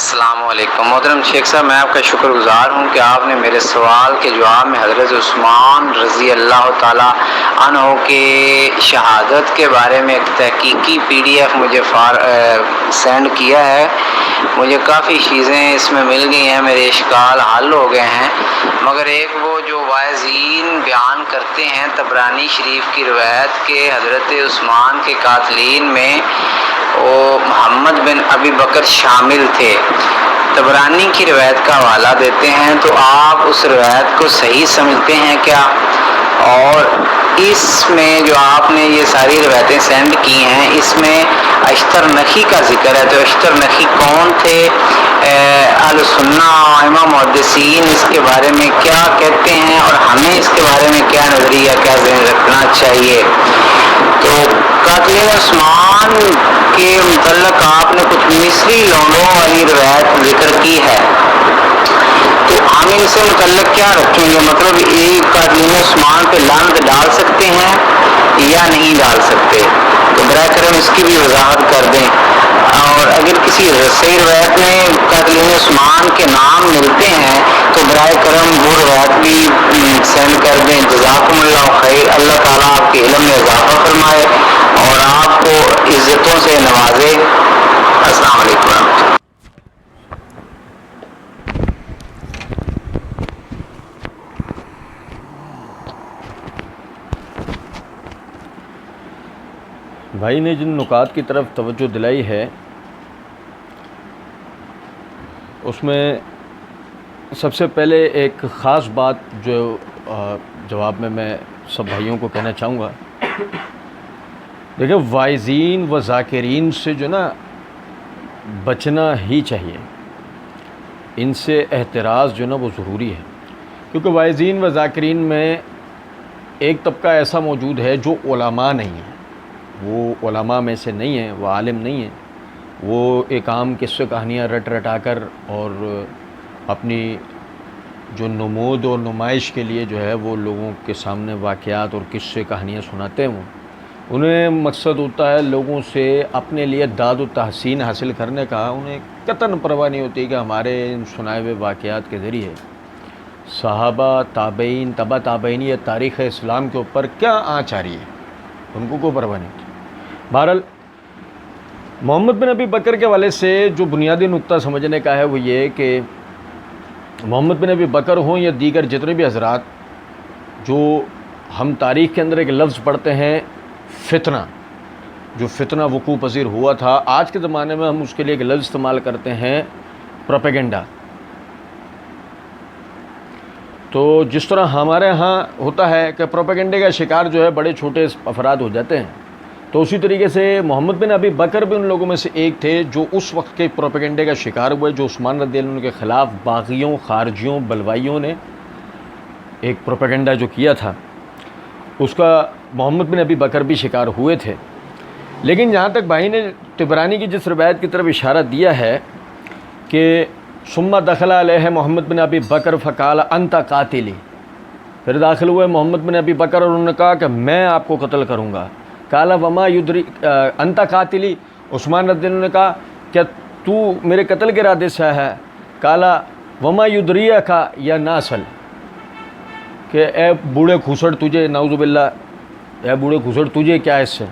السلام علیکم محترم شیخ صاحب، میں آپ کا شکر گزار ہوں کہ آپ نے میرے سوال کے جواب میں حضرت عثمان رضی اللہ تعالیٰ عنہ کے شہادت کے بارے میں ایک تحقیقی PDF مجھے سینڈ کیا ہے۔ مجھے کافی چیزیں اس میں مل گئی ہیں، میرے اشکال حل ہو گئے ہیں، مگر ایک وہ جو واعظین بیان کرتے ہیں طبرانی شریف کی روایت کے حضرت عثمان کے قاتلین میں وہ محمد بن ابی بکر شامل تھے، طبرانی کی روایت کا حوالہ دیتے ہیں، تو آپ اس روایت کو صحیح سمجھتے ہیں کیا؟ اور اس میں جو آپ نے یہ ساری روایتیں سینڈ کی ہیں اس میں اشتر نخی کا ذکر ہے، تو اشتر نخی کون تھے؟ اہل سنہ ائمہ محدثین اس کے بارے میں کیا کہتے ہیں اور ہمیں اس کے بارے میں کیا نظریہ، کیا ذہن رکھنا چاہیے؟ تو قاتلین عثمان کے متعلق آپ نے کچھ مصری لونڈوں والی روایت ذکر کی ہے، تو ہم ان سے متعلق کیا رکھیں گے؟ مطلب ایک قاتلین عثمان پہ لعنت ڈال سکتے ہیں یا نہیں ڈال سکتے؟ تو براہ کرم اس کی بھی وضاحت کر دیں، اور اگر کسی صحیح روایت میں قاتلین عثمان کے نام ملتے ہیں تو براہ کرم وہ روایت بھی سینڈ کر دیں۔ جزاکم اللہ خیر، اللہ تعالیٰ آپ کے علم میں اضافہ فرمائے اور آپ کو عزتوں سے نوازے۔ السلام علیکم ورحمۃ اللہ۔ بھائی نے جن نکات کی طرف توجہ دلائی ہے اس میں سب سے پہلے ایک خاص بات جو جواب میں سب بھائیوں کو کہنا چاہوں گا، دیکھیں واعظین و ذاکرین سے جو نا بچنا ہی چاہیے، ان سے احتراز جو نا وہ ضروری ہے، کیونکہ واعظین و ذاکرین میں ایک طبقہ ایسا موجود ہے جو علماء نہیں ہے، وہ علماء میں سے نہیں ہیں، وہ عالم نہیں ہیں، وہ ایک عام قصے کہانیاں رٹا کر اور اپنی جو نمود اور نمائش کے لیے جو ہے وہ لوگوں کے سامنے واقعات اور قصے کہانیاں سناتے ہیں۔ انہیں مقصد ہوتا ہے لوگوں سے اپنے لیے داد و تحسین حاصل کرنے کا، انہیں قطعاً پرواہ نہیں ہوتی کہ ہمارے ان سنائے ہوئے واقعات کے ذریعے صحابہ، تابعین، تبع تابعین یا تاریخ اسلام کے اوپر کیا آنچ آ رہی ہے، ان کو کوئی پرواہ نہیں ہوتی۔ بہرحال محمد بن ابی بکر کے حوالے سے جو بنیادی نقطہ سمجھنے کا ہے وہ یہ کہ محمد بن ابی بکر ہوں یا دیگر جتنے بھی حضرات، جو ہم تاریخ کے اندر ایک لفظ پڑھتے ہیں فتنہ، جو فتنہ وقوع پذیر ہوا تھا، آج کے زمانے میں ہم اس کے لیے ایک لفظ استعمال کرتے ہیں پروپیگنڈا۔ تو جس طرح ہمارے ہاں ہوتا ہے کہ پروپیگنڈے کا شکار جو ہے بڑے چھوٹے افراد ہو جاتے ہیں، تو اسی طریقے سے محمد بن ابی بکر بھی ان لوگوں میں سے ایک تھے جو اس وقت کے پروپیگنڈے کا شکار ہوئے، جو عثمان رضی اللہ عنہ کے خلاف باغیوں، خارجیوں، بلوائیوں نے ایک پروپیگنڈا جو کیا تھا اس کا محمد بن ابی بکر بھی شکار ہوئے تھے۔ لیکن جہاں تک بھائی نے طبرانی کی جس روایت کی طرف اشارہ دیا ہے کہ ثم دخل علیہ محمد بن ابی بکر فقال انت قاتلی، پھر داخل ہوئے محمد بن ابی بکر اور انہوں نے کہا کہ میں آپ کو قتل کروں گا۔ قال وما یدری انت قاتلی، عثمان رضی اللہ عنہ نے کہا کیا تو میرے قتل کے ارادے سے ہے؟ قال وما یدریک یا ناسل، کہ اے بوڑھے کھوسڑ تجھے، نعوذ باللہ، اے بوڑھے کھوسڑ تجھے کیا ہے اس سے؟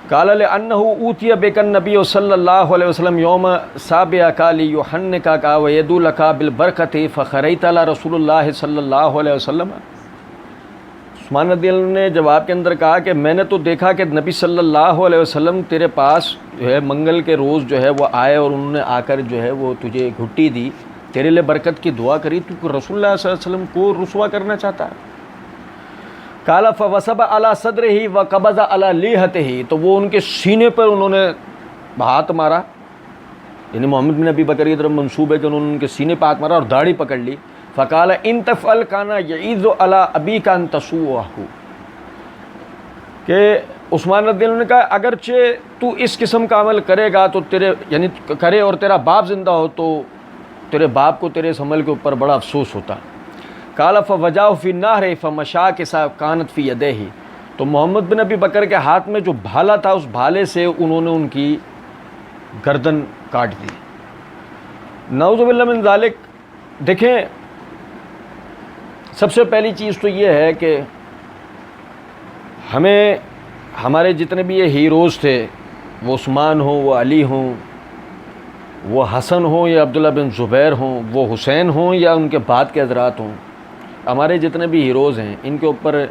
قال لأنه اوتی بک النبی صلی اللہ علیہ وسلم یوم سابعک لیحنکک ویدلک بالبرکۃ فخریت علی رسول اللہ صلی اللہ علیہ وسلم۔ عثمان رضی اللہ عنہ نے جواب کے اندر کہا کہ میں نے تو دیکھا کہ نبی صلی اللہ علیہ وسلم تیرے پاس جو ہے منگل کے روز جو ہے وہ آئے اور انہوں نے آ کر جو ہے وہ تجھے گھٹی دی، تیرے لیے برکت کی دعا کری، تو رسول اللہ صلی اللہ علیہ وسلم کو رسوا کرنا چاہتا ہے۔ قال فوسب علی صدرہ وقبض علی لیہتہ، تو وہ ان کے سینے پر انہوں نے ہاتھ مارا، یعنی محمد بن ابی بکر کی طرف منسوب ہے کہ انہوں نے ان کے سینے پہ ہاتھ مارا اور داڑھی پکڑ لی۔ فقال ان تفعل کان یعیذ علی ابیک ان تسوءہ، کہ عثمان رضی اللہ عنہ نے کہا اگرچہ تو اس قسم کا عمل کرے گا تو تیرے یعنی کرے اور تیرا باپ زندہ ہو تو تیرے باپ کو تیرے اس عمل کے اوپر بڑا افسوس ہوتا۔ قال فوجعہ فی النہر فمشى کانت فی یدہ، تو محمد بن ابی بکر کے ہاتھ میں جو بھالا تھا اس بھالے سے انہوں نے ان کی گردن کاٹ دی۔ نعوذ باللہ من ذالک. دیکھیں سب سے پہلی چیز تو یہ ہے کہ ہمیں ہمارے جتنے بھی یہ ہیروز تھے، وہ عثمان ہوں، وہ علی ہوں، وہ حسن ہوں یا عبداللہ بن زبیر ہوں، وہ حسین ہوں یا ان کے بعد کے حضرات ہوں، ہمارے جتنے بھی ہیروز ہیں ان کے اوپر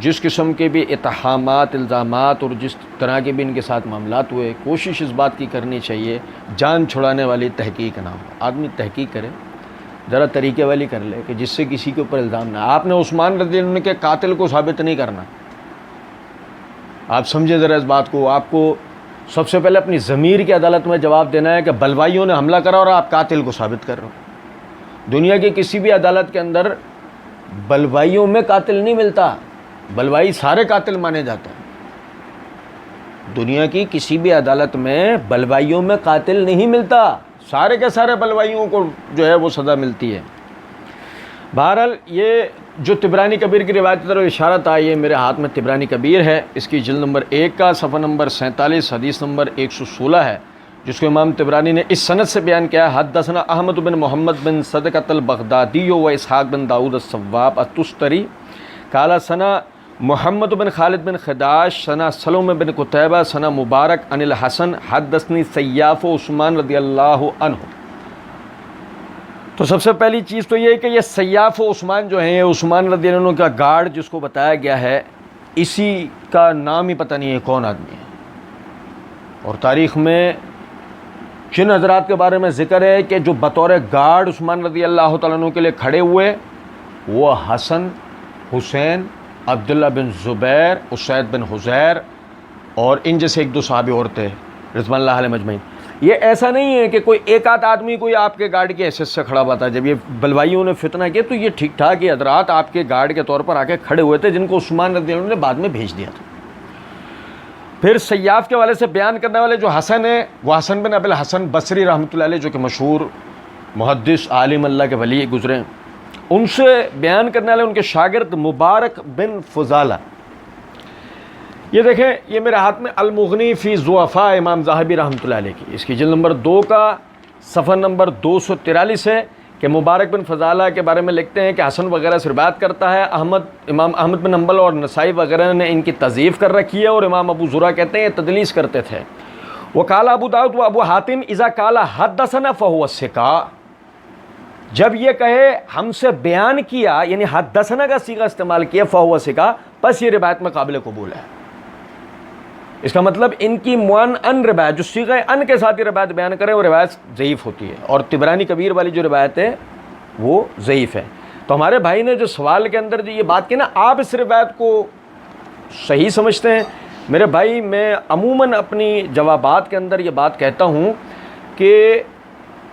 جس قسم کے بھی اتہامات، الزامات اور جس طرح کے بھی ان کے ساتھ معاملات ہوئے، کوشش اس بات کی کرنی چاہیے جان چھڑانے والی تحقیق نہ ہو. آدمی تحقیق کرے، ذرا طریقے والی کر لے کہ جس سے کسی کے اوپر الزام نہ. آپ نے عثمان رضی اللہ عنہ کے قاتل کو ثابت نہیں کرنا. آپ سمجھے ذرا اس بات کو. آپ کو سب سے پہلے اپنی ضمیر کی عدالت میں جواب دینا ہے کہ بلوائیوں نے حملہ کرا اور آپ قاتل کو ثابت کر رہے ہو. دنیا کی کسی بھی عدالت کے اندر بلوائیوں میں قاتل نہیں ملتا. بلوائی سارے قاتل مانے جاتے ہیں. دنیا کی کسی بھی عدالت میں بلوائیوں میں قاتل نہیں ملتا. سارے کے سارے بلوائیوں کو جو ہے وہ سزا ملتی ہے. بہرحال یہ جو طبرانی کبیر کی روایت کی طرف اشارہ تھا، یہ میرے ہاتھ میں طبرانی کبیر ہے، اس کی جلد نمبر 1 کا صفحہ نمبر 47 حدیث نمبر 116 ہے، جس کو امام طبرانی نے اس سند سے بیان کیا ہے. حدثنا احمد بن محمد بن صدقۃ البغدادی و اسحاق بن داؤد الصواب التستری قال ثنا محمد بن خالد بن خداش ثنا سلم بن قتیبہ ثنا مبارک عن الحسن حدثنی سیاف و عثمان رضی اللہ عنہ. تو سب سے پہلی چیز تو یہ ہے کہ یہ سیاف و عثمان جو ہیں، عثمان رضی اللہ عنہ کا گارڈ جس کو بتایا گیا ہے، اسی کا نام ہی پتہ نہیں ہے کون آدمی ہے. اور تاریخ میں جن حضرات کے بارے میں ذکر ہے کہ جو بطور گارڈ عثمان رضی اللہ تعالیٰ عنہ کے لیے کھڑے ہوئے، وہ حسن، حسین، عبداللہ بن زبیر، اسید بن حضیر اور ان جیسے ایک دو صحابی اور تھے رضوان اللہ علیہ مجمعین. یہ ایسا نہیں ہے کہ کوئی ایک آدھ آدمی کوئی آپ کے گارڈ کے حیثیت سے کھڑا ہوا تھا. جب یہ بلوائیوں نے فتنہ کیا تو یہ ٹھیک ٹھاک یہ حضرات آپ کے گارڈ کے طور پر آ کے کھڑے ہوئے تھے، جن کو عثمان رضی اللہ عنہ نے بعد میں بھیج دیا تھا. پھر سیاف کے والے سے بیان کرنے والے جو حسن ہیں، وہ حسن بن ابی الحسن بصری رحمۃ اللہ علیہ، جو کہ مشہور محدث عالم اللہ کے ولی گزرے. ان سے بیان کرنے والے ان کے شاگرد مبارک بن فضالہ. یہ دیکھیں، یہ میرے ہاتھ میں المغنی فی ضعفاء امام ذہبی رحمۃ اللہ علیہ کی، اس کی جلد نمبر 2 کا صفحہ نمبر 243 ہے کہ مبارک بن فضالہ کے بارے میں لکھتے ہیں کہ حسن وغیرہ سے روایت کرتا ہے. امام احمد بن حنبل اور نسائی وغیرہ نے ان کی تضعیف کر رکھی ہے، اور امام ابو زرع کہتے ہیں یہ تدلیس کرتے تھے. وقال ابو داؤد و ابو حاتم اذا قال حدثنا فهو ثقہ، جب یہ کہے ہم سے بیان کیا، یعنی حدثنا کا صیغہ استعمال کیا، فهو ثقہ، پس یہ روایت میں قابل قبول ہے. اس کا مطلب ان کی ان روایت جو صیغہ ان کے ساتھ یہ روایت بیان کریں وہ روایت ضعیف ہوتی ہے، اور طبرانی کبیر والی جو روایت ہے وہ ضعیف ہے. تو ہمارے بھائی نے جو سوال کے اندر جو یہ بات کی نا، آپ اس روایت کو صحیح سمجھتے ہیں. میرے بھائی میں عموماً اپنی جوابات کے اندر یہ بات کہتا ہوں کہ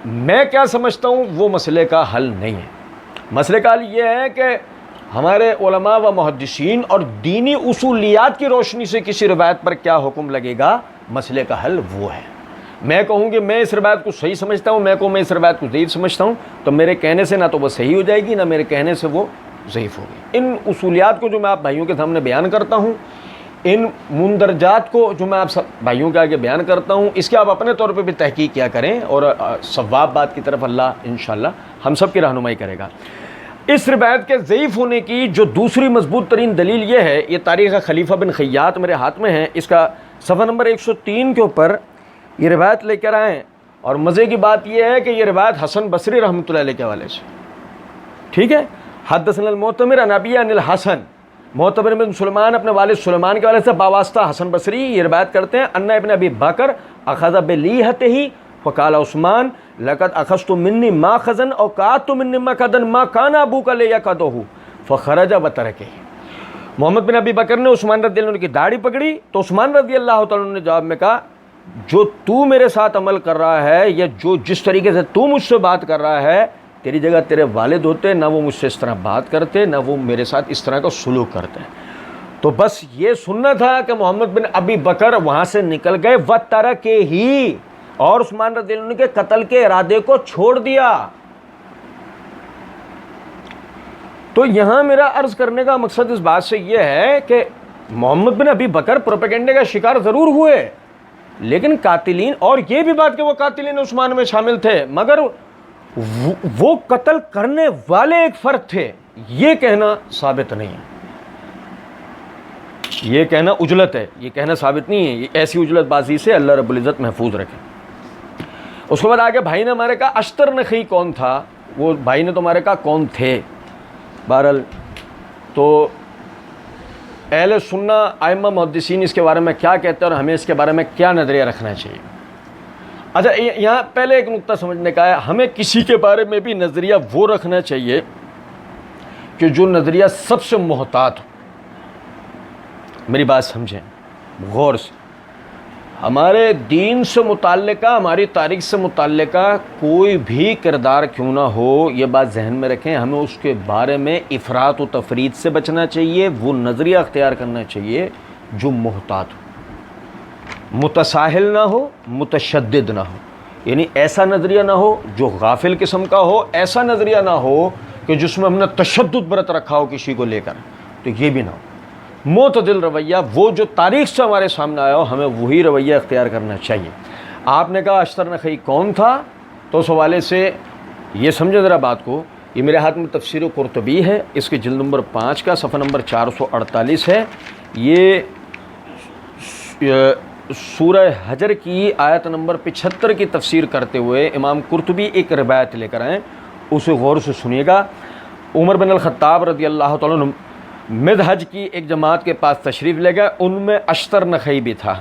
میں کیا سمجھتا ہوں وہ مسئلے کا حل نہیں ہے. مسئلے کا حل یہ ہے کہ ہمارے علماء و محدثین اور دینی اصولیات کی روشنی سے کسی روایت پر کیا حکم لگے گا، مسئلے کا حل وہ ہے. میں کہوں کہ میں اس روایت کو صحیح سمجھتا ہوں، میں کہوں میں اس روایت کو ضعیف سمجھتا ہوں، تو میرے کہنے سے نہ تو وہ صحیح ہو جائے گی، نہ میرے کہنے سے وہ ضعیف ہوگی. ان اصولیات کو جو میں آپ بھائیوں کے سامنے بیان کرتا ہوں، ان مندرجات کو جو میں آپ بھائیوں کے آگے بیان کرتا ہوں، اس کے آپ اپنے طور پہ بھی تحقیق کیا کریں، اور صواب بات کی طرف اللہ انشاءاللہ ہم سب کی رہنمائی کرے گا. اس روایت کے ضعیف ہونے کی جو دوسری مضبوط ترین دلیل یہ ہے، یہ تاریخ خلیفہ بن خیاط میرے ہاتھ میں ہے، اس کا صفحہ نمبر 103 کے اوپر یہ روایت لے کر آئیں. اور مزے کی بات یہ ہے کہ یہ روایت حسن بصری رحمۃ اللہ علیہ کے حوالے سے ٹھیک ہے. حدثنا المعتمر عن ابی عن الحسن، معتمر بن سلیمان اپنے والد سلیمان کے حوالے سے باواسطہ حسن بصری یہ روایت کرتے ہیں، ان ابن ابی بکر اخذ بلیہتہ فقال عثمان لقد اخذت منی ما خزن او قعدت منی ما قدن ما کان ابوک لیقدہ فخرج وترکہ. محمد بن ابی بکر نے عثمان رضی اللہ عنہ کی داڑھی پکڑی تو عثمان رضی اللہ تعالیٰ عنہ نے جواب میں کہا، جو تو میرے ساتھ عمل کر رہا ہے یا جو جس طریقے سے تو مجھ سے بات کر رہا ہے، تیری جگہ تیرے والد ہوتے، نہ وہ مجھ سے اس طرح بات کرتے، نہ وہ میرے ساتھ اس طرح کا سلوک کرتے. تو بس یہ سننا تھا کہ محمد بن ابی بکر وہاں سے نکل گئے وترکہ ہی، اور عثمان رضی اللہ عنہ کے قتل کے ارادے کو چھوڑ دیا. تو یہاں میرا عرض کرنے کا مقصد اس بات سے یہ ہے کہ محمد بن ابی بکر پروپیگنڈے کا شکار ضرور ہوئے، لیکن قاتلین، اور یہ بھی بات کہ وہ قاتلین عثمان میں شامل تھے، مگر وہ قتل کرنے والے ایک فرد تھے، یہ کہنا ثابت نہیں ہے، یہ کہنا عجلت ہے، یہ کہنا ثابت نہیں ہے، یہ ایسی عجلت بازی سے اللہ رب العزت محفوظ رکھے۔ اس کے بعد آگے بھائی نے ہمارے کہا اشتر نخعی کون تھا، وہ بھائی نے تو ہمارے کہا کون تھے۔ بہرحال تو اہل سنہ ائمہ محدثین اس کے بارے میں کیا کہتے ہیں اور ہمیں اس کے بارے میں کیا نظریہ رکھنا چاہیے۔ اچھا یہاں پہلے ایک نقطہ سمجھنے کا ہے، ہمیں کسی کے بارے میں بھی نظریہ وہ رکھنا چاہیے کہ جو نظریہ سب سے محتاط ہو۔ میری بات سمجھیں غور سے، ہمارے دین سے متعلقہ، ہماری تاریخ سے متعلقہ کوئی بھی کردار کیوں نہ ہو، یہ بات ذہن میں رکھیں، ہمیں اس کے بارے میں افراط و تفرید سے بچنا چاہیے، وہ نظریہ اختیار کرنا چاہیے جو محتاط ہو، متساہل نہ ہو، متشدد نہ ہو، یعنی ایسا نظریہ نہ ہو جو غافل قسم کا ہو، ایسا نظریہ نہ ہو کہ جس میں ہم نے تشدد برت رکھا ہو کسی کو لے کر، تو یہ بھی نہ ہو۔ معتدل رویہ، وہ جو تاریخ سے ہمارے سامنے آیا ہو، ہمیں وہی رویہ اختیار کرنا چاہیے۔ آپ نے کہا اشتر نخعی کون تھا، تو اس حوالے سے یہ سمجھے ذرا بات کو، یہ میرے ہاتھ میں تفسیر قرطبی ہے، اس کے جلد نمبر 5 کا صفحہ نمبر 448 ہے۔ یہ سورہ حجر کی آیت نمبر 75 کی تفسیر کرتے ہوئے امام قرطبی ایک روایت لے کر آئیں، اسے غور سے سنیے گا۔ عمر بن الخطاب رضی اللہ تعالیٰ عنہ مدحج کی ایک جماعت کے پاس تشریف لے گئے، ان میں اشتر نخعی بھی تھا،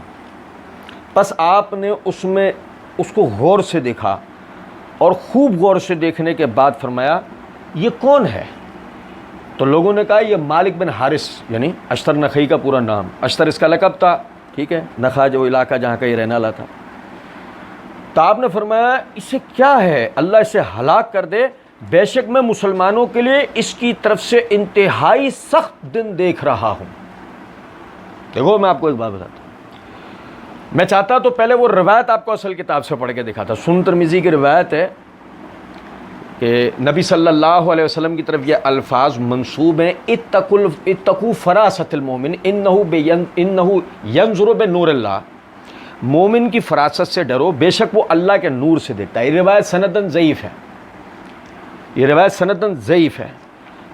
بس آپ نے اس کو غور سے دیکھا اور خوب غور سے دیکھنے کے بعد فرمایا یہ کون ہے؟ تو لوگوں نے کہا یہ مالک بن حارث، یعنی اشتر نخعی کا پورا نام، اشتر اس کا لقب تھا، ٹھیک ہے، نخع جو علاقہ جہاں کا یہ رہنے والا تھا۔ تو آپ نے فرمایا اسے کیا ہے، اللہ اسے ہلاک کر دے، بے شک میں مسلمانوں کے لیے اس کی طرف سے انتہائی سخت دن دیکھ رہا ہوں۔ دیکھو میں آپ کو ایک بات بتاتا ہوں، میں چاہتا تو پہلے وہ روایت آپ کو اصل کتاب سے پڑھ کے دکھاتا۔ سنن ترمذی کی روایت ہے کہ نبی صلی اللہ علیہ وسلم کی طرف یہ الفاظ منسوب ہیں، اتقوا فراست المومن انہ ینظر بنور اللہ، مومن کی فراست سے ڈرو، بے شک وہ اللہ کے نور سے دیکھتا ہے۔ یہ روایت سندن ضعیف ہے، یہ روایت سندن ضعیف ہے،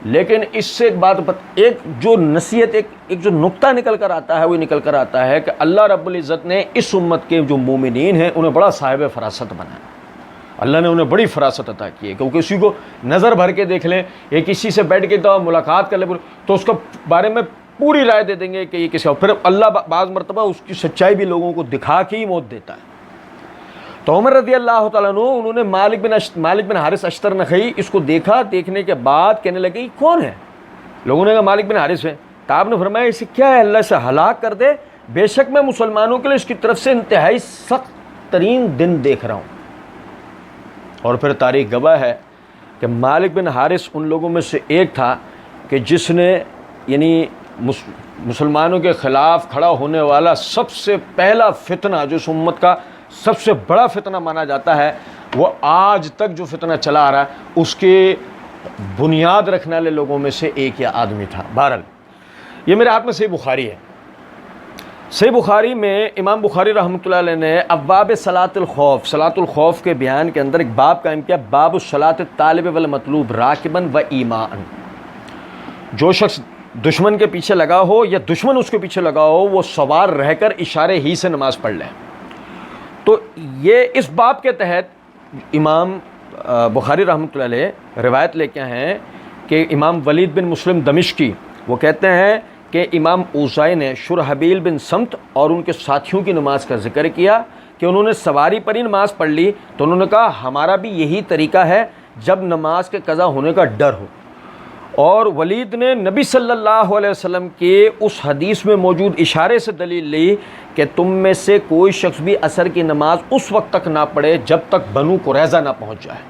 لیکن اس سے ایک بات ایک جو نصیحت، ایک جو نقطہ نکل کر آتا ہے، وہ نکل کر آتا ہے کہ اللہ رب العزت نے اس امت کے جو مومنین ہیں انہیں بڑا صاحب فراست بنایا، اللہ نے انہیں بڑی فراست عطا کی ہے، کیونکہ کسی کو نظر بھر کے دیکھ لیں یا کسی سے بیٹھ کے تو ملاقات کر لیں تو اس کے بارے میں پوری رائے دے دیں گے کہ یہ کسی، اور پھر اللہ بعض مرتبہ اس کی سچائی بھی لوگوں کو دکھا کے ہی موت دیتا ہے۔ تو عمر رضی اللہ تعالیٰ عنہ انہوں نے مالک بن حارث اشتر نخعی اس کو دیکھا، دیکھنے کے بعد کہنے لگے یہ کون ہے؟ لوگوں نے کہا مالک بن حارث ہے۔ تو آپ نے فرمایا اسے کیا ہے، اللہ سے ہلاک کر دے، بے شک میں مسلمانوں کے لیے اس کی طرف سے انتہائی سخت ترین دن دیکھ رہا ہوں۔ اور پھر تاریخ گواہ ہے کہ مالک بن حارث ان لوگوں میں سے ایک تھا کہ جس نے یعنی مسلمانوں کے خلاف کھڑا ہونے والا سب سے پہلا فتنہ جو اس امت کا سب سے بڑا فتنہ مانا جاتا ہے، وہ آج تک جو فتنہ چلا آ رہا ہے اس کے بنیاد رکھنے والے لوگوں میں سے ایک یا آدمی تھا۔ بہرحال یہ میرے ہاتھ میں صحیح بخاری ہے، صحیح بخاری میں امام بخاری رحمۃ اللہ علیہ نے ابواب صلاۃ الخوف کے بیان کے اندر ایک باب قائم کیا، باب الصلاۃ الطالب والمطلوب راکبا و ایماء۔ جو شخص دشمن کے پیچھے لگا ہو یا دشمن اس کے پیچھے لگا ہو، وہ سوار رہ کر اشارے ہی سے نماز پڑھ لے۔ تو یہ اس باب کے تحت امام بخاری رحمۃ اللہ علیہ روایت لے کے ہیں کہ امام ولید بن مسلم دمشقی وہ کہتے ہیں کہ امام اوزائی نے شرحبیل بن سمت اور ان کے ساتھیوں کی نماز کا ذکر کیا کہ انہوں نے سواری پر ہی نماز پڑھ لی، تو انہوں نے کہا ہمارا بھی یہی طریقہ ہے جب نماز کے قضا ہونے کا ڈر ہو۔ اور ولید نے نبی صلی اللہ علیہ وسلم کے اس حدیث میں موجود اشارے سے دلیل لی کہ تم میں سے کوئی شخص بھی عصر کی نماز اس وقت تک نہ پڑھے جب تک بنو قریظہ نہ پہنچ جائے۔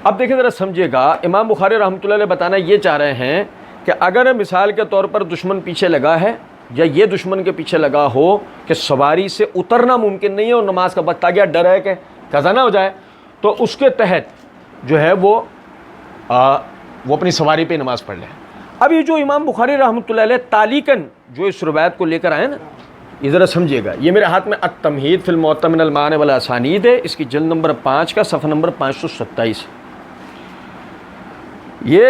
اب دیکھیں ذرا سمجھیے گا، امام بخاری رحمۃ اللہ علیہ بتانا یہ چاہ رہے ہیں کہ اگر مثال کے طور پر دشمن پیچھے لگا ہے یا یہ دشمن کے پیچھے لگا ہو کہ سواری سے اترنا ممکن نہیں ہے اور نماز کا وقت آ گیا، ڈر ہے کہ قضا نہ ہو جائے، تو اس کے تحت جو ہے وہ اپنی سواری پہ نماز پڑھ لے۔ اب یہ جو امام بخاری رحمۃ اللہ علیہ تعلیقاً جو اس روایت کو لے کر آئے نا، یہ ذرا سمجھیے گا، یہ میرے ہاتھ میں التمہید فی الموطا من المعانی والاسانید ہے، اس کی جلد نمبر 5 کا صفحہ نمبر 527۔ یہ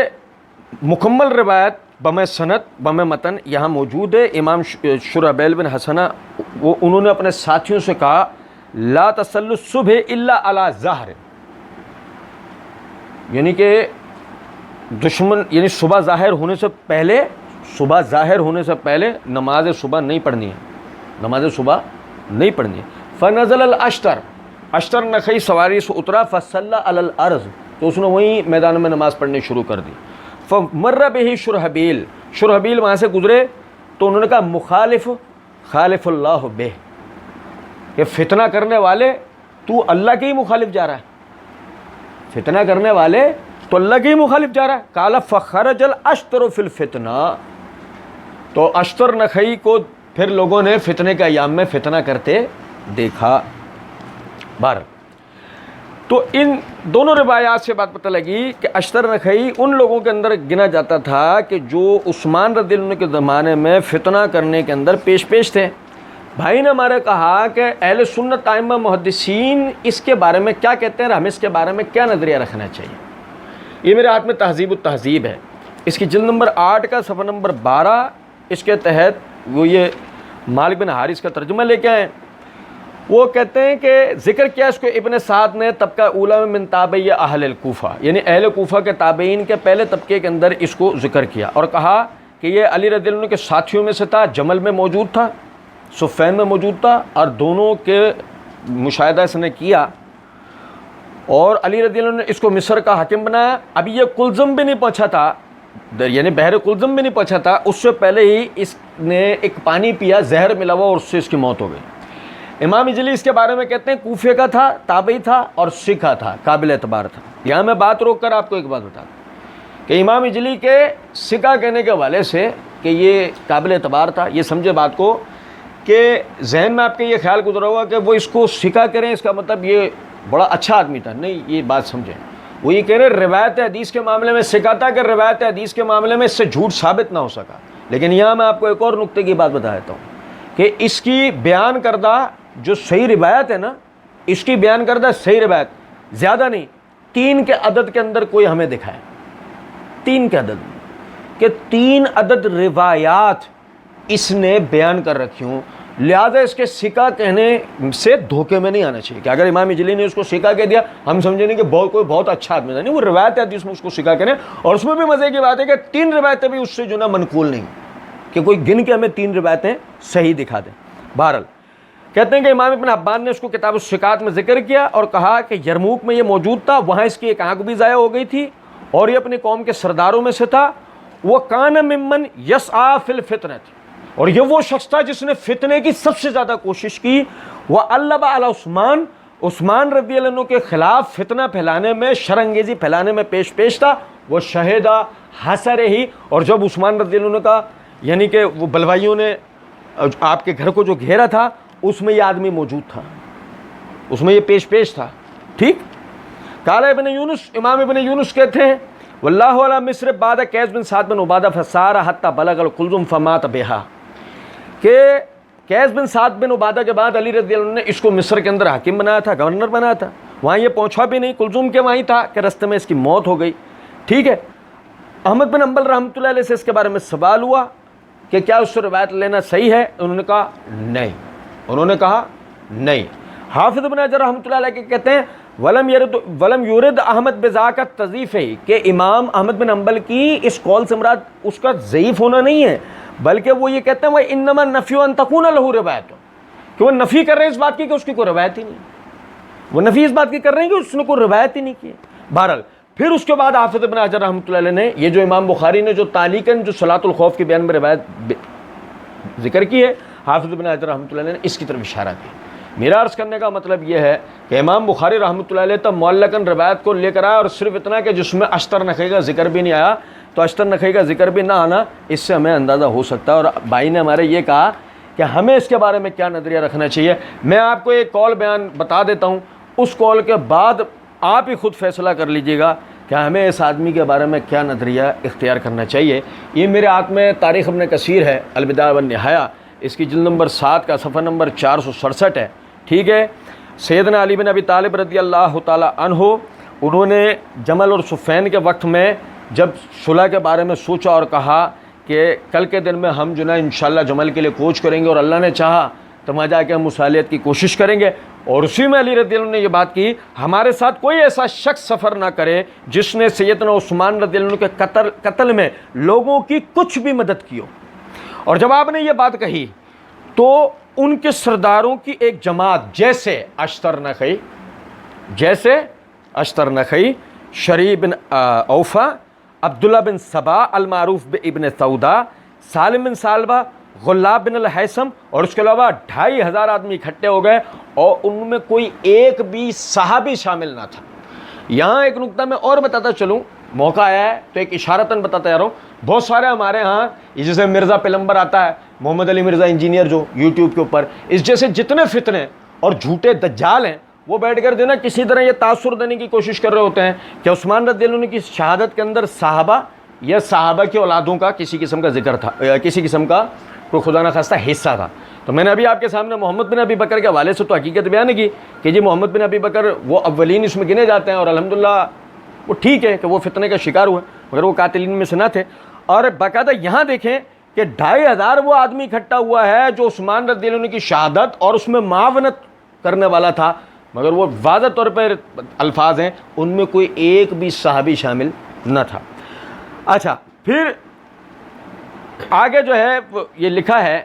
مکمل روایت بم سند بم متن یہاں موجود ہے۔ امام شرحبیل بن حسنہ وہ انہوں نے اپنے ساتھیوں سے کہا لا تصلوا الصبح الا علی ظہر، یعنی کہ دشمن یعنی صبح ظاہر ہونے سے پہلے نماز صبح نہیں پڑھنی ہے، نماز صبح نہیں پڑھنی ہے۔ فنزل الاشتر، اشتر نخعی سواری سے اترا، فصلی علی الارض، تو اس نے وہیں میدان میں نماز پڑھنی شروع کر دی۔ فمر بہ شرحبیل، شرحبیل وہاں سے گزرے تو انہوں نے کہا مخالف خالف اللہ بہ، کہ فتنہ کرنے والے تو اللہ کے ہی مخالف جا رہا ہے، فتنہ کرنے والے تو اللہ کے ہی مخالف جا رہا ہے۔ قال فخرج الاشتر فی الفتنہ، تو اشتر نخعی کو پھر لوگوں نے فتنے کے ایام میں فتنہ کرتے دیکھا۔ بہر تو ان دونوں روایات سے بات پتہ لگی کہ اشتر نخعی ان لوگوں کے اندر گنا جاتا تھا کہ جو عثمان رضی اللہ عنہ کے زمانے میں فتنہ کرنے کے اندر پیش تھے۔ بھائی نے ہمارے کہا کہ اہل سنت ائمہ محدثین اس کے بارے میں کیا کہتے ہیں اور ہمیں اس کے بارے میں کیا نظریہ رکھنا چاہیے۔ یہ میرے ہاتھ میں تہذیب التہذیب ہے، اس کی جلد نمبر 8 کا صفحہ نمبر 12، اس کے تحت وہ یہ مالک بن حارث کا ترجمہ لے کے آئے۔ وہ کہتے ہیں کہ ذکر کیا اس کو ابن سعد نے طبقہ اولا میں من تابعی اہل الکوفہ، یعنی اہل کوفہ کے تابعین کے پہلے طبقے کے اندر اس کو ذکر کیا، اور کہا کہ یہ علی رضی اللہ عنہ کے ساتھیوں میں سے تھا، جمل میں موجود تھا، صفین میں موجود تھا، اور دونوں کے مشاہدہ اس نے کیا، اور علی رضی اللہ عنہ نے اس کو مصر کا حاکم بنایا۔ ابھی یہ کلزم بھی نہیں پہنچا تھا، یعنی بحر کلزم بھی نہیں پہنچا تھا، اس سے پہلے ہی اس نے ایک پانی پیا، زہر ملا ہوا، اور اس سے اس کی موت ہو گئی۔ امام اجلی اس کے بارے میں کہتے ہیں کوفے کا تھا، تابعی تھا اور سکھا تھا، قابل اعتبار تھا۔ یہاں میں بات روک کر آپ کو ایک بات بتا دوں کہ امام اجلی کے سکھا کہنے کے حوالے سے کہ یہ قابل اعتبار تھا، یہ سمجھے بات کو کہ ذہن میں آپ کے یہ خیال گزرا ہوا کہ وہ اس کو سکھا کریں، اس کا مطلب یہ بڑا اچھا آدمی تھا، نہیں، یہ بات سمجھیں۔ وہ یہ کہہ رہے روایت حدیث کے معاملے میں سکھا تھا کہ روایت حدیث کے معاملے میں اس سے جھوٹ ثابت نہ ہو سکا۔ لیکن یہاں میں آپ کو ایک اور نقطے کی بات بتا دیتا ہوں کہ اس کی بیان کردہ جو صحیح روایت ہے نا، اس کی بیان کردہ صحیح روایت زیادہ نہیں، 3 کے عدد کے اندر کوئی ہمیں دکھائے، 3 کے عدد کہ 3 عدد روایات اس نے بیان کر رکھی ہوں، لہذا اس کے سکا کہنے سے دھوکے میں نہیں آنا چاہیے کہ اگر امام اجلی نے اس کو سکا کہہ دیا ہم سمجھیں نہیں کہ کوئی بہت اچھا آدمی تھا، نہیں، وہ روایت ہے حدیث میں اس کو سکا کریں، اور اس میں بھی مزے کی بات ہے کہ 3 روایتیں بھی اس سے جو نا منقول نہیں کہ کوئی گن کے ہمیں 3 روایتیں صحیح دکھا دیں۔ بہرحال کہتے ہیں کہ امام ابن حبان نے اس کو کتاب الثقات میں ذکر کیا اور کہا کہ یرموک میں یہ موجود تھا، وہاں اس کی ایک آنکھ بھی ضائع ہو گئی تھی، اور یہ اپنی قوم کے سرداروں میں سے تھا۔ وہ کان ممن یسعی فی الفتنۃ، اور یہ وہ شخص تھا جس نے فتنے کی سب سے زیادہ کوشش کی۔ وہ الب علی عثمان، عثمان رضی اللہ عنہ کے خلاف فتنہ پھیلانے میں، شر انگیزی پھیلانے میں پیش تھا۔ وہ شہیدہ حسر ہی، اور جب عثمان رضی اللہ عنہ کا یعنی کہ وہ بلوائیوں نے آپ کے گھر کو جو گھیرا تھا، اس میں یہ آدمی موجود تھا، اس میں یہ پیش تھا، ٹھیک۔ قال ابن یونس، امام ابن یونس کہتے ہیں واللہ علی مصر بعد قیس بن سعد بن عبادہ فسار حتی بلغ القلزم فمات بہا، کہ قیس بن سعد بن عبادہ کے بعد علی رضی اللہ عنہ نے اس کو مصر کے اندر حاکم بنایا تھا، گورنر بنایا تھا، وہاں یہ پہنچا بھی نہیں، کلزم کے وہیں تھا کہ رستے میں اس کی موت ہو گئی، ٹھیک ہے۔ احمد بن حنبل رحمۃ اللہ علیہ سے اس کے بارے میں سوال ہوا کہ کیا اس سے روایت لینا صحیح ہے، انہوں نے کہا نہیں، انہوں نے کہا نہیں۔ حافظ ابن حجر رحمۃ اللہ علیہ کے کہتے ہیں ولم یورد احمد بذاک تضعیف، کہ امام احمد بن حنبل کی اس قول سے مراد اس کا ضعیف ہونا نہیں ہے، بلکہ وہ یہ کہتے ہیں وہ انما نفی ان تکون له روایت، کہ وہ نفی کر رہے ہیں اس بات کی کہ اس کی کوئی روایت ہی نہیں، وہ نفی اس بات کی کر رہے ہیں کہ اس نے کوئی روایت ہی نہیں کی۔ بہرحال پھر اس کے بعد حافظ ابن حجر رحمۃ اللہ علیہ نے یہ جو امام بخاری نے جو تعلیقاً جو صلاۃ الخوف کے بیان میں روایت ذکر کی ہے، حافظ ابن حجر رحمۃ اللہ علیہ نے اس کی طرف اشارہ کیا۔ میرا عرض کرنے کا مطلب یہ ہے کہ امام بخاری رحمۃ اللہ علیہ تب معلقاً روایت کو لے کر آیا، اور صرف اتنا کہ جس میں اشتر نخعی کا ذکر بھی نہیں آیا، تو اشتر نخعی کا ذکر بھی نہ آنا اس سے ہمیں اندازہ ہو سکتا ہے۔ اور بھائی نے ہمارے یہ کہا کہ ہمیں اس کے بارے میں کیا نظریہ رکھنا چاہیے۔ میں آپ کو ایک قول بیان بتا دیتا ہوں، اس قول کے بعد آپ ہی خود فیصلہ کر لیجئے گا کہ ہمیں اس آدمی کے بارے میں کیا نظریہ اختیار کرنا چاہیے۔ یہ میرے ہاتھ میں تاریخ ابن کثیر ہے، البدایہ والنہایہ، اس کی جلد نمبر 7 کا صفحہ نمبر 467 ہے، ٹھیک ہے۔ سیدنا علی بن ابی طالب رضی اللہ تعالی عنہ، انہوں نے جمل اور صفین کے وقت میں جب صلح کے بارے میں سوچا اور کہا کہ کل کے دن میں ہم جو ہے انشاءاللہ جمل کے لیے کوچ کریں گے، اور اللہ نے چاہا تو وہاں جا کے ہم مصالحت کی کوشش کریں گے، اور اسی میں علی رضی اللہ عنہ نے یہ بات کی، ہمارے ساتھ کوئی ایسا شخص سفر نہ کرے جس نے سیدنا عثمان رضی اللہ عنہ کے قتل میں لوگوں کی کچھ بھی مدد کی ہو۔ اور جب آپ نے یہ بات کہی تو ان کے سرداروں کی ایک جماعت جیسے اشتر نخعی، شریح بن اوفا، عبداللہ بن سبا المعروف ابن سودا، سالم بن سالبہ، غلاب بن الحیثم، اور اس کے علاوہ 2500 آدمی اکٹھے ہو گئے، اور ان میں کوئی ایک بھی صحابی شامل نہ تھا۔ یہاں ایک نقطہ میں اور بتاتا چلوں، موقع آیا ہے تو ایک اشارتاً بتاتا جا رہا ہوں، بہت سارے ہمارے ہاں جیسے مرزا پیلمبر آتا ہے، محمد علی مرزا انجینئر جو یوٹیوب کے اوپر، اس جیسے جتنے فتنے اور جھوٹے دجال ہیں، وہ بیٹھ کر دینا کسی طرح یہ تاثر دینے کی کوشش کر رہے ہوتے ہیں کہ عثمان رضی اللہ عنہ کی شہادت کے اندر صحابہ یا صحابہ کی اولادوں کا کسی قسم کا ذکر تھا، کسی قسم کا کوئی خدا نہ خواستہ حصہ تھا۔ تو میں نے ابھی آپ کے سامنے محمد بن ابی بکر کے حوالے سے تو حقیقت بیان کی کہ جی محمد بن ابی بکر وہ اولین اس میں گنے جاتے ہیں، اور الحمدللہ وہ ٹھیک ہے کہ وہ فتنے کا شکار ہوئے، مگر وہ قاتلین میں سے نہ تھے۔ اور باقاعدہ یہاں دیکھیں کہ 2500 وہ آدمی اکٹھا ہوا ہے جو عثمان رضی اللہ عنہ کی شہادت اور اس میں معاونت کرنے والا تھا، مگر وہ واضح طور پر الفاظ ہیں، ان میں کوئی ایک بھی صحابی شامل نہ تھا۔ اچھا، پھر آگے جو ہے یہ لکھا ہے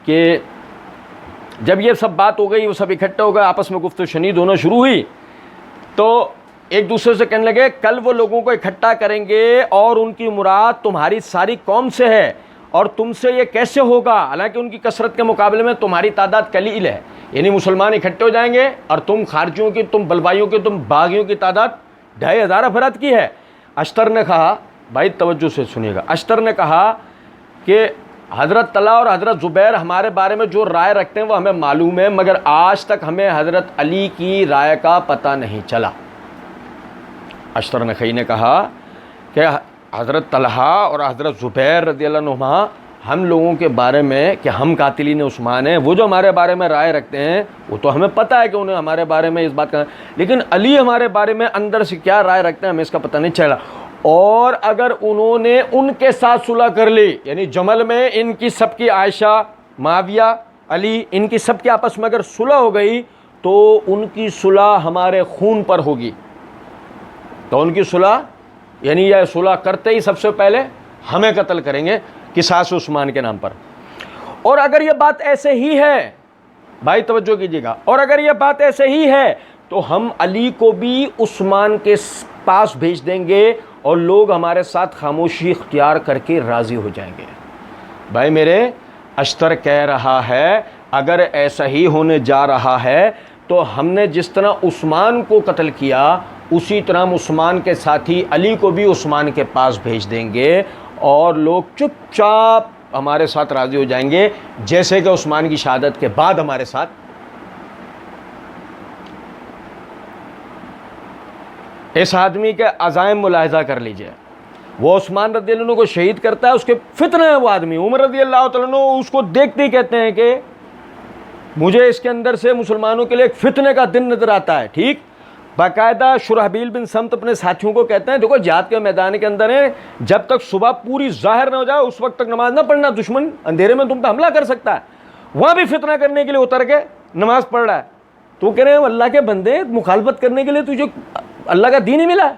کہ جب یہ سب بات ہو گئی، وہ سب اکٹھے ہو گئے، آپس میں گفت و شنید ہونا شروع ہوئی، تو ایک دوسرے سے کہنے لگے کل وہ لوگوں کو اکٹھا کریں گے اور ان کی مراد تمہاری ساری قوم سے ہے، اور تم سے یہ کیسے ہوگا حالانکہ ان کی کثرت کے مقابلے میں تمہاری تعداد قلیل ہے، یعنی مسلمان اکٹھے ہو جائیں گے اور تم خارجیوں کی، تم بلوائیوں کی، تم باغیوں کی تعداد 2500 افراد کی ہے۔ اشتر نے کہا، بھائی توجہ سے سنیے گا، اشتر نے کہا کہ حضرت طلحہ اور حضرت زبیر ہمارے بارے میں جو رائے رکھتے ہیں وہ ہمیں معلوم ہے، مگر آج تک ہمیں حضرت علی کی رائے کا پتہ نہیں چلا۔ اشتر نخعی نے کہا کہ حضرت طلحہ اور حضرت زبیر رضی اللہ عنہما ہم لوگوں کے بارے میں کہ ہم قاتلین عثمان ہیں، وہ جو ہمارے بارے میں رائے رکھتے ہیں وہ تو ہمیں پتہ ہے کہ انہیں ہمارے بارے میں اس بات کا، لیکن علی ہمارے بارے میں اندر سے کیا رائے رکھتے ہیں ہمیں اس کا پتہ نہیں چلا۔ اور اگر انہوں نے ان کے ساتھ صلح کر لی، یعنی جمل میں ان کی سب کی، عائشہ، معاویہ، علی، ان کی سب کے آپس میں اگر صلح ہو گئی تو ان کی صلح ہمارے خون پر ہوگی، تو ان کی صلح یعنی یہ صلح کرتے ہی سب سے پہلے ہمیں قتل کریں گے قصاص عثمان کے نام پر۔ اور اگر یہ بات ایسے ہی ہے، بھائی توجہ کیجیے گا، اور اگر یہ بات ایسے ہی ہے تو ہم علی کو بھی عثمان کے پاس بھیج دیں گے اور لوگ ہمارے ساتھ خاموشی اختیار کر کے راضی ہو جائیں گے۔ بھائی میرے، اشتر کہہ رہا ہے اگر ایسا ہی ہونے جا رہا ہے تو ہم نے جس طرح عثمان کو قتل کیا اسی طرح ہم عثمان کے ساتھی علی کو بھی عثمان کے پاس بھیج دیں گے، اور لوگ چپ چاپ ہمارے ساتھ راضی ہو جائیں گے، جیسے کہ عثمان کی شہادت کے بعد ہمارے ساتھ۔ اس آدمی کے عزائم ملاحظہ کر لیجئے، وہ عثمان رضی اللہ عنہ کو شہید کرتا ہے، اس کے فتنہ ہے وہ آدمی، عمر رضی اللہ تعالیٰ عنہ اس کو دیکھتے ہی کہتے ہیں کہ مجھے اس کے اندر سے مسلمانوں کے لیے ایک فتنے کا دن نظر آتا ہے، ٹھیک۔ باقاعدہ شرحبیل بن سمت اپنے ساتھیوں کو کہتے ہیں دیکھو جہاد کے میدان کے اندر ہیں، جب تک صبح پوری ظاہر نہ ہو جائے اس وقت تک نماز نہ پڑھنا، دشمن اندھیرے میں تم پہ حملہ کر سکتا ہے۔ وہاں بھی فتنہ کرنے کے لیے اتر کے نماز پڑھ رہا ہے، تو کہہ رہے ہیں اللہ کے بندے، مخالفت کرنے کے لیے تجھے اللہ کا دین ہی ملا ہے،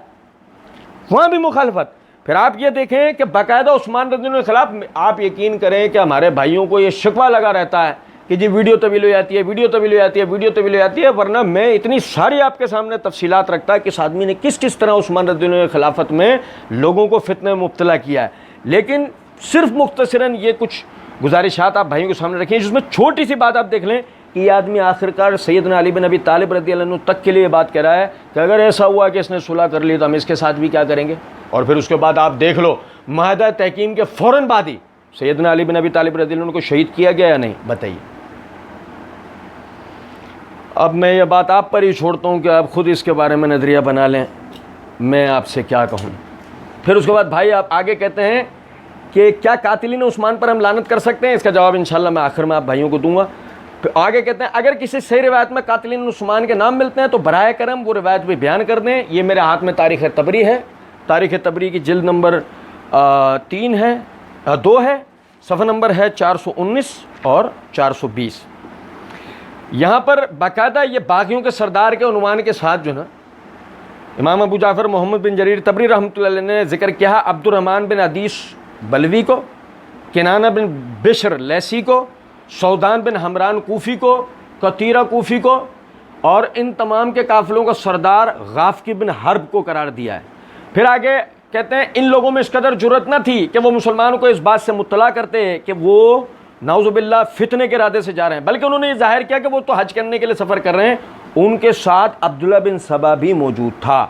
وہاں بھی مخالفت۔ پھر آپ یہ دیکھیں کہ باقاعدہ عثمان رضی اللہ عنہ کے خلاف، آپ یقین کریں کہ ہمارے بھائیوں کو یہ شکوہ لگا رہتا ہے کہ جی ویڈیو طویل ہو جاتی ہے، ویڈیو طویل ہو جاتی ہے، ویڈیو طویل ہو جاتی ہے، ورنہ میں اتنی ساری آپ کے سامنے تفصیلات رکھتا ہے کہ اس آدمی نے کس طرح عثمان رضی اللہ عنہ کی خلافت میں لوگوں کو فتنے میں مبتلا کیا ہے۔ لیکن صرف مختصراً یہ کچھ گزارشات آپ بھائیوں کے سامنے رکھیں، جس میں چھوٹی سی بات آپ دیکھ لیں کہ یہ آدمی آخرکار سیدنا علی بن ابی طالب رضی اللہ عنہ تک کے لیے بات کہہ رہا ہے کہ اگر ایسا ہوا کہ اس نے صلح کر لی تو ہم اس کے ساتھ بھی کیا کریں گے۔ اور پھر اس کے بعد آپ دیکھ لو معاہدہ تحکیم کے فوراً بعد ہی سیدنا علی بن ابی طالب رضی اللہ عنہ کو شہید کیا گیا یا نہیں، بتائیے۔ اب میں یہ بات آپ پر ہی چھوڑتا ہوں کہ آپ خود اس کے بارے میں نظریہ بنا لیں، میں آپ سے کیا کہوں۔ پھر اس کے بعد بھائی آپ آگے کہتے ہیں کہ کیا قاتلین عثمان پر ہم لعنت کر سکتے ہیں؟ اس کا جواب انشاءاللہ میں آخر میں آپ بھائیوں کو دوں گا. پھر آگے کہتے ہیں اگر کسی صحیح روایت میں قاتلین عثمان کے نام ملتے ہیں تو براہ کرم وہ روایت بھی بیان کر دیں. یہ میرے ہاتھ میں تاریخ طبری ہے. تاریخ طبری کی جلد نمبر 2 ہے، صفحہ نمبر ہے 419 اور 420. یہاں پر باقاعدہ یہ باغیوں کے سردار کے عنوان کے ساتھ جو نا امام ابو جعفر محمد بن جریر طبری رحمۃ اللہ علیہ نے ذکر کیا عبد الرحمن بن حدیث بلوی کو، کنانہ بن بشر لیسی کو، سودان بن حمران کوفی کو، قطیرہ کوفی کو، اور ان تمام کے قافلوں کا سردار غافقی بن حرب کو قرار دیا ہے. پھر آگے کہتے ہیں ان لوگوں میں اس قدر جرأت نہ تھی کہ وہ مسلمانوں کو اس بات سے مطلع کرتے کہ وہ نعوذ باللہ فتنے کے ارادے سے جا رہے ہیں، بلکہ انہوں نے یہ ظاہر کیا کہ وہ تو حج کرنے کے لیے سفر کر رہے ہیں. ان کے ساتھ عبداللہ بن سبا بھی موجود تھا.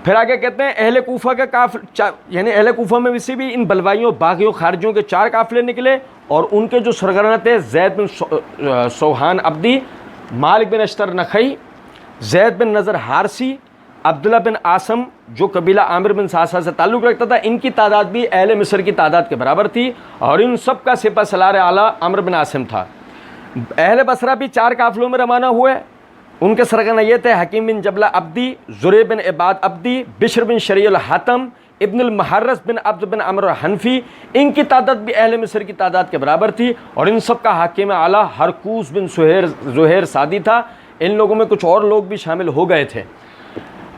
پھر آگے کہتے ہیں اہل کوفہ کا قافلہ، یعنی اہل کوفہ میں بھی ان بلوائیوں باغیوں خارجیوں کے 4 قافلے نکلے، اور ان کے جو سرگرم تھے زید بن سوحان عبدی، مالک بن اشتر نخعی، زید بن نظر حارسی، عبداللہ بن عاصم جو قبیلہ عامر بن ساسا سے تعلق رکھتا تھا. ان کی تعداد بھی اہل مصر کی تعداد کے برابر تھی، اور ان سب کا سپہ سالار اعلیٰ عمرو بن عاصم تھا. اہل بصرہ بھی 4 قافلوں میں روانہ ہوئے. ان کے سرگرم یہ تھے حکیم بن جبلہ عبدی، زریع بن عباد عبدی، بشر بن شریع الحاتم، ابن المحرس بن عبد بن عمرو حنفی. ان کی تعداد بھی اہل مصر کی تعداد کے برابر تھی، اور ان سب کا حاکم اعلیٰ ہرکوس بن زہیر سعدی تھا. ان لوگوں میں کچھ اور لوگ بھی شامل ہو گئے تھے.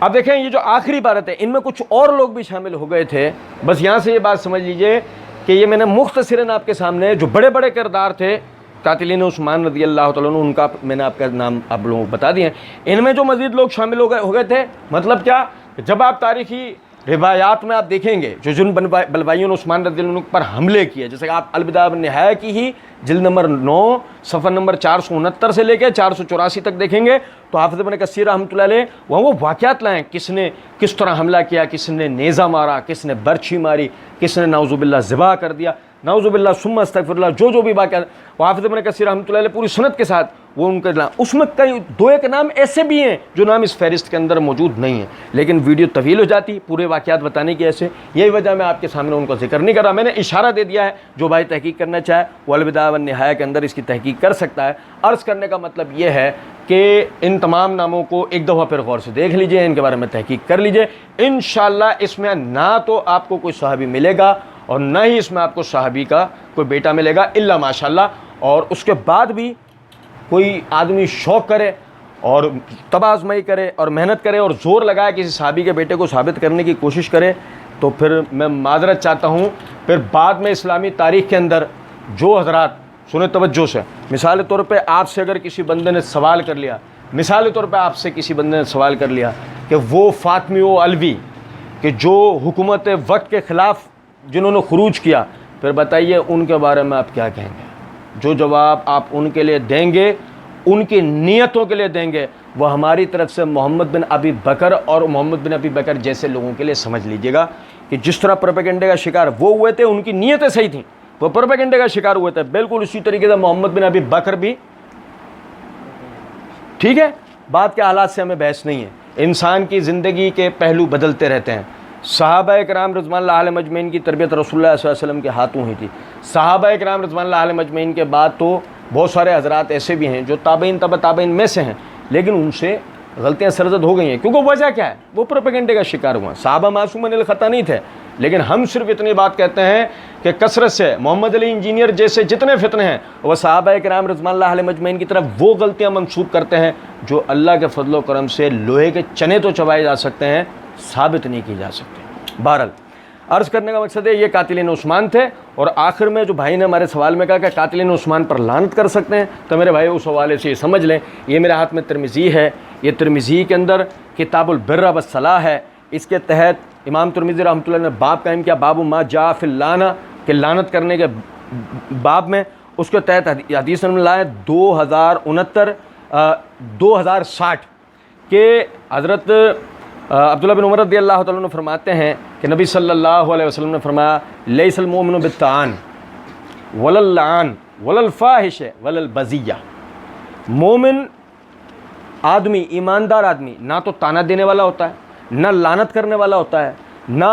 اب دیکھیں یہ جو آخری عبارت ہے ان میں کچھ اور لوگ بھی شامل ہو گئے تھے. بس یہاں سے یہ بات سمجھ لیجئے کہ یہ میں نے مختصراً آپ کے سامنے جو بڑے بڑے کردار تھے قاتلین عثمان رضی اللہ تعالیٰ عنہ، ان کا میں نے آپ کا نام آپ لوگوں کو بتا دیے. ان میں جو مزید لوگ شامل ہو گئے تھے، مطلب کیا، جب آپ تاریخی روایات میں آپ دیکھیں گے جو جن بلوائیوں نے عثمان رضی اللہ عنہ پر حملے کیے، جیسے کہ آپ البدایہ والنہایہ کی ہی جلد نمبر 9 صفحہ نمبر 469 سے لے کے 484 تک دیکھیں گے تو حافظ ابن کثیر رحمۃ اللہ علیہ وہاں وہ واقعات لائیں، کس نے کس طرح حملہ کیا، کس نے نیزہ مارا، کس نے برچھی ماری، کس نے نعوذ باللہ ذبح کر دیا، نعوذ باللہ ثم استغفر اللہ، جو بھی واقعات وہ حافظ ابن کثیر رحمۃ اللہ علیہ پوری سند کے ساتھ وہ ان کے نام، اس میں کئی 2-1 نام ایسے بھی ہیں جو نام اس فہرست کے اندر موجود نہیں ہیں، لیکن ویڈیو طویل ہو جاتی پورے واقعات بتانے کی ایسے، یہی وجہ میں آپ کے سامنے ان کا ذکر نہیں کر رہا. میں نے اشارہ دے دیا ہے، جو بھائی تحقیق کرنا چاہے وہ البدایہ والنہایہ کے اندر اس کی تحقیق کر سکتا ہے. عرض کرنے کا مطلب یہ ہے کہ ان تمام ناموں کو ایک دفعہ پھر غور سے دیکھ لیجئے، ان کے بارے میں تحقیق کر لیجئے. انشاءاللہ اس میں نہ تو آپ کو کوئی صحابی ملے گا اور نہ ہی اس میں آپ کو صحابی کا کوئی بیٹا ملے گا الا ماشاءاللہ. اور اس کے بعد بھی کوئی آدمی شوق کرے اور تباہ آزمائی کرے اور محنت کرے اور زور لگائے کسی صحابی کے بیٹے کو ثابت کرنے کی کوشش کرے تو پھر میں معذرت چاہتا ہوں. پھر بعد میں اسلامی تاریخ کے اندر جو حضرات سنیں توجہ سے، مثال کے طور پہ آپ سے اگر کسی بندے نے سوال کر لیا، مثال کے طور پہ آپ سے کسی بندے نے سوال کر لیا کہ وہ فاطمی و علوی کہ جو حکومت وقت کے خلاف جنہوں نے خروج کیا، پھر بتائیے ان کے بارے میں آپ کیا کہیں گے؟ جو جواب آپ ان کے لیے دیں گے، ان کی نیتوں کے لیے دیں گے، وہ ہماری طرف سے محمد بن ابی بکر اور محمد بن ابی بکر جیسے لوگوں کے لیے سمجھ لیجئے گا کہ جس طرح پروپیگنڈے کا شکار وہ ہوئے تھے، ان کی نیتیں صحیح تھیں، وہ پروپیگنڈے کا شکار ہوئے تھے، بالکل اسی طریقے سے محمد بن ابی بکر بھی. ٹھیک ہے، بات کے حالات سے ہمیں بحث نہیں ہے. انسان کی زندگی کے پہلو بدلتے رہتے ہیں. صحابہ کرام رضوان اللہ علیہ مجمعین کی تربیت رسول اللہ صلی اللہ علیہ وسلم کے ہاتھوں ہی تھی. صحابہ کرام رضوان اللہ علیہ مجمعین کے بعد تو بہت سارے حضرات ایسے بھی ہیں جو تابعین تبع تابعین میں سے ہیں، لیکن ان سے غلطیاں سرزد ہو گئی ہیں. کیونکہ وجہ کیا ہے؟ وہ پروپیگنڈے کا شکار ہوا. صحابہ معصومین الخطا نہیں تھے، لیکن ہم صرف اتنی بات کہتے ہیں کہ کثرت سے محمد علی انجینئر جیسے جتنے فتنے ہیں وہ صحابہ کرام رضوان اللہ علیہ مجمعین کی طرف وہ غلطیاں منسوب کرتے ہیں جو اللہ کے فضل و کرم سے لوہے کے چنے تو چبائے جا سکتے ہیں، ثابت نہیں کی جا سکتے. بہرحال عرض کرنے کا مقصد ہے یہ قاتلین عثمان تھے. اور آخر میں جو بھائی نے ہمارے سوال میں کہا کہ قاتلین عثمان پر لعنت کر سکتے ہیں، تو میرے بھائی اس حوالے سے یہ سمجھ لیں، یہ میرے ہاتھ میں ترمذی ہے، یہ ترمذی کے اندر کتاب البر والصلاح ہے. اس کے تحت امام ترمذی رحمۃ اللہ نے باب قائم کیا، باب ما جاء فی اللعنہ، کہ لعنت کرنے کے باب میں. اس کے تحت حدیث نمبر لائے 2060 کہ حضرت عبداللہ بن عمر رضی اللہ تعالیٰ عنہ فرماتے ہیں کہ نبی صلی اللہ علیہ وسلم نے فرمایا لیس المؤمن بالطعان ولا اللعان ولا الفاحش ولا البذیہ. مومن آدمی، ایماندار آدمی نہ تو تانا دینے والا ہوتا ہے، نہ لعنت کرنے والا ہوتا ہے، نہ